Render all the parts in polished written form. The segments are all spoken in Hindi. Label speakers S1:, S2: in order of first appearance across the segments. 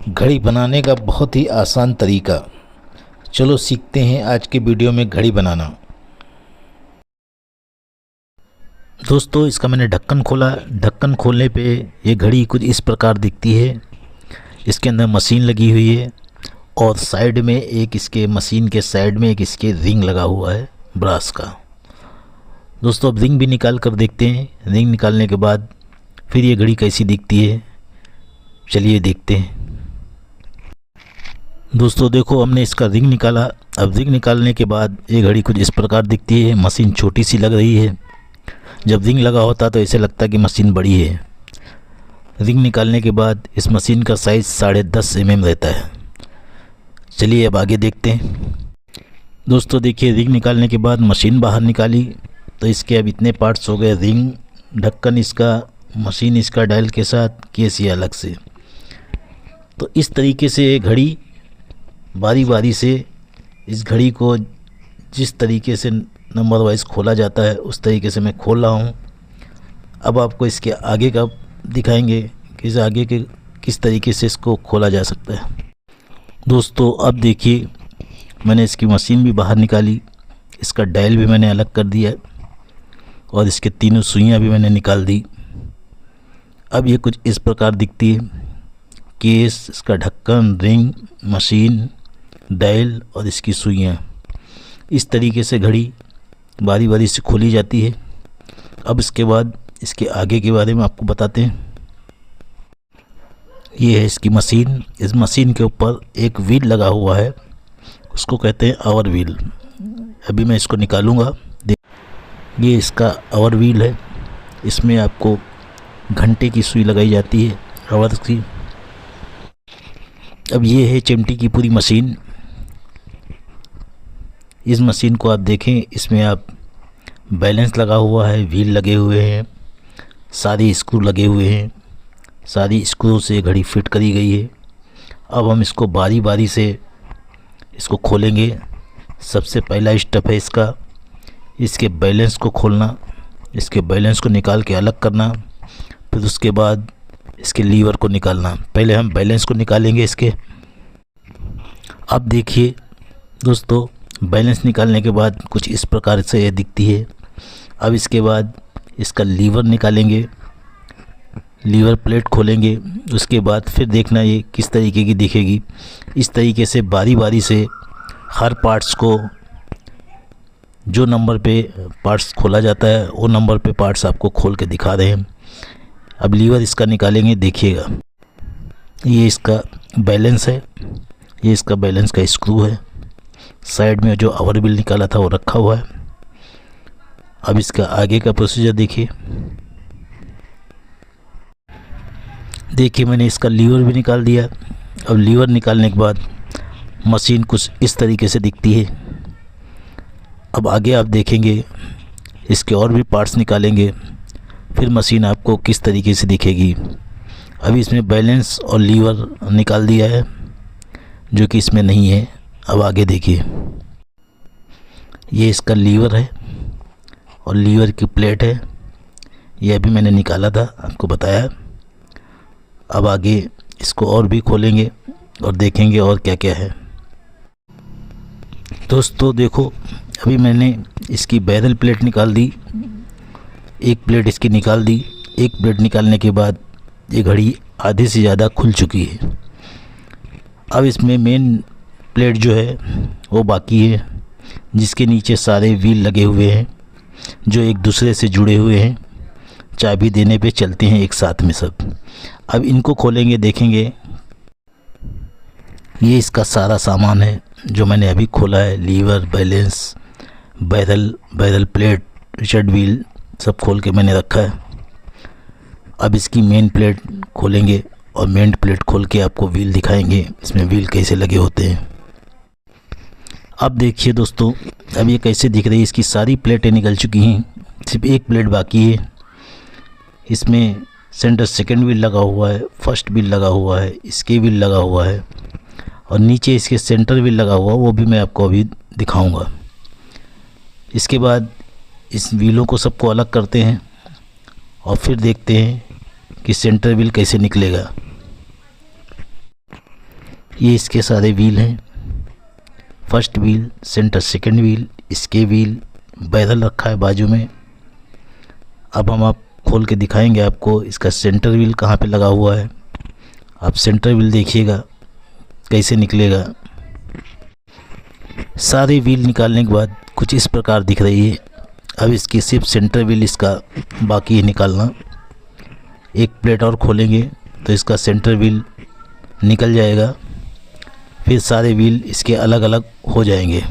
S1: घड़ी बनाने का बहुत ही आसान तरीका। चलो सीखते हैं आज के वीडियो में घड़ी बनाना। दोस्तों, इसका मैंने ढक्कन खोला। ढक्कन खोलने पे ये घड़ी कुछ इस प्रकार दिखती है। इसके अंदर मशीन लगी हुई है और साइड में एक इसके मशीन के साइड में एक इसके रिंग लगा हुआ है ब्रास का। दोस्तों, अब रिंग भी निकाल कर देखते हैं। रिंग निकालने के बाद फिर ये घड़ी कैसी दिखती है, चलिए देखते हैं। दोस्तों देखो, हमने इसका रिंग निकाला। अब रिंग निकालने के बाद ये घड़ी कुछ इस प्रकार दिखती है। मशीन छोटी सी लग रही है। जब रिंग लगा होता तो ऐसे लगता कि मशीन बड़ी है। रिंग निकालने के बाद इस मशीन का साइज़ 10.5 mm रहता है। चलिए अब आगे देखते हैं। दोस्तों देखिए, रिंग निकालने के बाद मशीन बाहर निकाली तो इसके अब इतने पार्ट्स हो गए। रिंग, ढक्कन इसका, मशीन इसका डायल के साथ, केस ये अलग से। तो इस तरीके से ये घड़ी बारी बारी से, इस घड़ी को जिस तरीके से नंबर वाइज खोला जाता है उस तरीके से मैं खोल रहा हूँ। अब आपको इसके आगे का दिखाएंगे कि इस आगे के किस तरीके से इसको खोला जा सकता है। दोस्तों अब देखिए, मैंने इसकी मशीन भी बाहर निकाली, इसका डायल भी मैंने अलग कर दिया और इसके तीनों सुइयाँ भी मैंने निकाल दी। अब ये कुछ इस प्रकार दिखती है। केस, इसका ढक्कन, रिंग, मशीन, डायल और इसकी सुइयाँ। इस तरीके से घड़ी बारी बारी से खोली जाती है। अब इसके बाद इसके आगे के बारे में आपको बताते हैं। ये है इसकी मशीन। इस मशीन के ऊपर एक व्हील लगा हुआ है, उसको कहते हैं आवर व्हील। अभी मैं इसको निकालूंगा। ये इसका आवर व्हील है। इसमें आपको घंटे की सुई लगाई जाती है, आवर की। अब ये है चिमटी की पूरी मशीन। इस मशीन को आप देखें, इसमें आप बैलेंस लगा हुआ है, व्हील लगे हुए हैं, सारी स्क्रू लगे हुए हैं। सारी स्क्रू से घड़ी फिट करी गई है। अब हम इसको बारी बारी से इसको खोलेंगे। सबसे पहला स्टेप है इसका, इसके बैलेंस को खोलना। इसके बैलेंस को निकाल के अलग करना। फिर उसके बाद इसके लीवर को निकालना। पहले हम बैलेंस को निकालेंगे इसके। अब देखिए दोस्तों, बैलेंस निकालने के बाद कुछ इस प्रकार से ये दिखती है। अब इसके बाद इसका लीवर निकालेंगे, लीवर प्लेट खोलेंगे। उसके बाद फिर देखना ये किस तरीके की दिखेगी। इस तरीके से बारी बारी से हर पार्ट्स को, जो नंबर पे पार्ट्स खोला जाता है वो नंबर पे पार्ट्स आपको खोल के दिखा रहे हैं। अब लीवर इसका निकालेंगे, देखिएगा। ये इसका बैलेंस है, ये इसका बैलेंस का स्क्रू है। साइड में जो आवर व्हील निकाला था वो रखा हुआ है। अब इसका आगे का प्रोसीजर देखिए। देखिए, मैंने इसका लीवर भी निकाल दिया। अब लीवर निकालने के बाद मशीन कुछ इस तरीके से दिखती है। अब आगे आप देखेंगे, इसके और भी पार्ट्स निकालेंगे, फिर मशीन आपको किस तरीके से दिखेगी। अभी इसमें बैलेंस और लीवर निकाल दिया है, जो कि इसमें नहीं है। अब आगे देखिए, ये इसका लीवर है और लीवर की प्लेट है। ये अभी मैंने निकाला था, आपको बताया। अब आगे इसको और भी खोलेंगे और देखेंगे और क्या क्या है। दोस्तों देखो, अभी मैंने इसकी बैरल प्लेट निकाल दी। एक प्लेट इसकी निकाल दी। एक प्लेट निकालने के बाद ये घड़ी आधे से ज़्यादा खुल चुकी है। अब इसमें मेन प्लेट जो है वो बाकी है, जिसके नीचे सारे व्हील लगे हुए हैं जो एक दूसरे से जुड़े हुए हैं। चाबी देने पे चलते हैं एक साथ में सब। अब इनको खोलेंगे, देखेंगे। ये इसका सारा सामान है जो मैंने अभी खोला है। Lever, balance, barrel plate, ratchet wheel सब खोल के मैंने रखा है। अब इसकी मेन प्लेट खोलेंगे और मेन प्लेट खोल के आपको व्हील दिखाएंगे, इसमें व्हील कैसे लगे होते हैं। अब देखिए दोस्तों, अब ये कैसे दिख रही है। इसकी सारी प्लेटें निकल चुकी हैं, सिर्फ एक प्लेट बाकी है। इसमें सेंटर सेकंड व्हील लगा हुआ है, फर्स्ट व्हील लगा हुआ है, इसके व्हील लगा हुआ है और नीचे इसके सेंटर व्हील लगा हुआ, वो भी मैं आपको अभी दिखाऊंगा। इसके बाद इस व्हीलों को सबको अलग करते हैं और फिर देखते हैं कि सेंटर व्हील कैसे निकलेगा। ये इसके सारे व्हील हैं, first wheel, centre second wheel, इसके व्हील, बैरल रखा है बाजू में। अब हम आप खोल के दिखाएंगे आपको इसका सेंटर व्हील कहाँ पे लगा हुआ है। आप सेंटर व्हील देखिएगा कैसे निकलेगा। सारे व्हील निकालने के बाद कुछ इस प्रकार दिख रही है। अब इसकी सिर्फ सेंटर व्हील इसका बाकी है निकालना। एक प्लेट और खोलेंगे तो इसका सेंटर व्हील निकल जाएगा, फिर सारे व्हील इसके अलग अलग हो जाएंगे।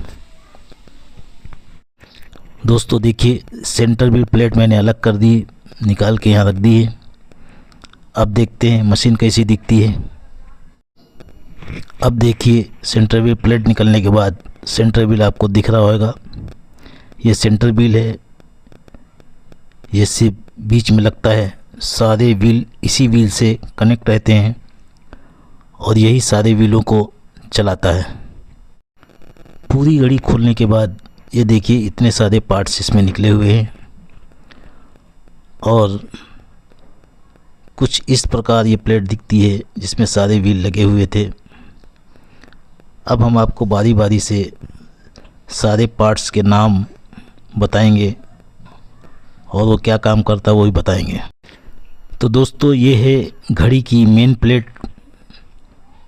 S1: दोस्तों देखिए, सेंटर व्हील प्लेट मैंने अलग कर दी, निकाल के यहाँ रख दी है। अब देखते हैं मशीन कैसी दिखती है। अब देखिए, सेंटर व्हील प्लेट निकलने के बाद सेंटर व्हील आपको दिख रहा होगा। ये सेंटर व्हील है, ये सिर्फ बीच में लगता है। सारे व्हील इसी व्हील से कनेक्ट रहते हैं और यही सारे व्हीलों को चलाता है। पूरी घड़ी खोलने के बाद ये देखिए इतने सारे पार्ट्स इसमें निकले हुए हैं और कुछ इस प्रकार ये प्लेट दिखती है जिसमें सारे व्हील लगे हुए थे। अब हम आपको बारी बारी से सारे पार्ट्स के नाम बताएंगे और वो क्या काम करता है वो भी बताएंगे। तो दोस्तों ये है घड़ी की मेन प्लेट।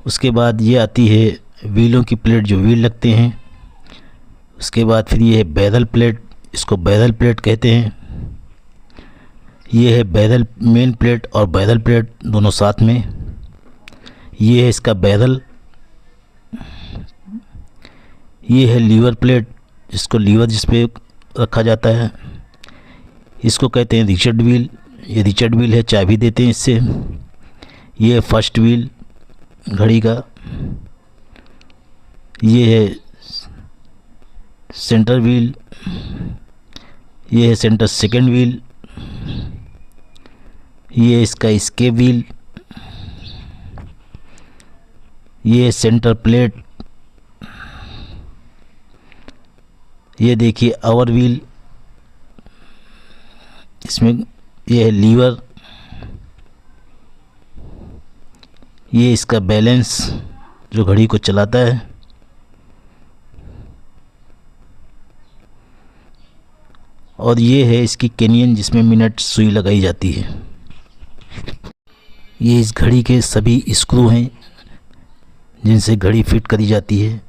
S1: उसके बाद ये आती है व्हीलों की प्लेट जो व्हील लगते हैं। उसके बाद फिर ये है बैरल प्लेट, इसको बैरल प्लेट कहते हैं। ये है बैरल मेन प्लेट और बैरल प्लेट दोनों साथ में। ये है इसका बैरल। ये है लीवर प्लेट, जिसको लीवर जिस पे रखा जाता है, इसको कहते हैं रिचर्ड व्हील। ये रिचर्ड व्हील है, चाबी देते हैं इससे। ये है फर्स्ट व्हील घड़ी का। ये है सेंटर व्हील। ये है सेंटर सेकंड व्हील। ये है इसका एस्केप व्हील। ये है सेंटर प्लेट। ये देखिए आवर व्हील, इसमें ये है लीवर। ये इसका बैलेंस जो घड़ी को चलाता है। और ये है इसकी कैनियन जिसमें मिनट सुई लगाई जाती है। ये इस घड़ी के सभी स्क्रू हैं जिनसे घड़ी फिट करी जाती है।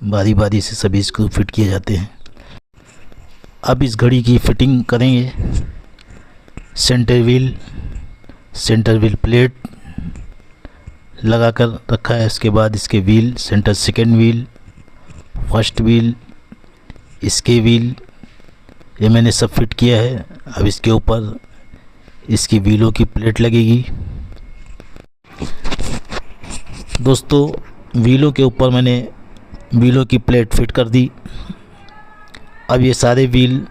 S1: बारी बारी से सभी स्क्रू फिट किए जाते हैं। अब इस घड़ी की फिटिंग करेंगे। सेंटर व्हील प्लेट लगा कर रखा है। इसके बाद इसके wheel, centre second wheel, first wheel, इसके व्हील, ये मैंने सब फिट किया है। अब इसके ऊपर इसकी व्हीलों की प्लेट लगेगी। दोस्तों व्हीलों के ऊपर मैंने व्हीलों की प्लेट फिट कर दी। अब ये सारे व्हील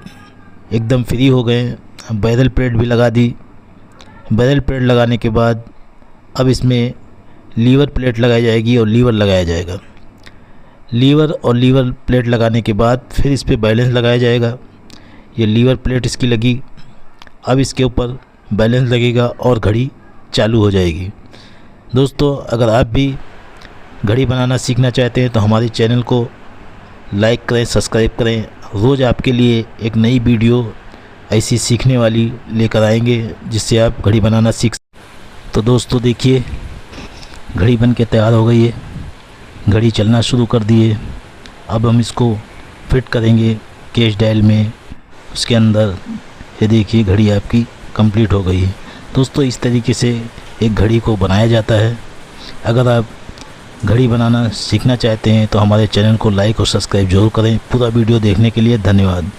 S1: एकदम फ्री हो गए। बैरल प्लेट भी लगा दी। बैरल प्लेट लगाने के बाद अब इसमें लीवर प्लेट लगाई जाएगी और लीवर लगाया जाएगा। लीवर और लीवर प्लेट लगाने के बाद फिर इस पर बैलेंस लगाया जाएगा। ये लीवर प्लेट इसकी लगी। अब इसके ऊपर बैलेंस लगेगा और घड़ी चालू हो जाएगी। दोस्तों अगर आप भी घड़ी बनाना सीखना चाहते हैं तो हमारे चैनल को लाइक करें, सब्सक्राइब करें। रोज़ आपके लिए एक नई वीडियो ऐसी सीखने वाली लेकर आएंगे जिससे आप घड़ी बनाना सीख। तो दोस्तों देखिए घड़ी बन के तैयार हो गई है। घड़ी चलना शुरू कर दी है। अब हम इसको फिट करेंगे कैश डायल में। उसके अंदर ये देखिए घड़ी आपकी कंप्लीट हो गई है। दोस्तों इस तरीके से एक घड़ी को बनाया जाता है। अगर आप घड़ी बनाना सीखना चाहते हैं तो हमारे चैनल को लाइक और सब्सक्राइब जरूर करें। पूरा वीडियो देखने के लिए धन्यवाद।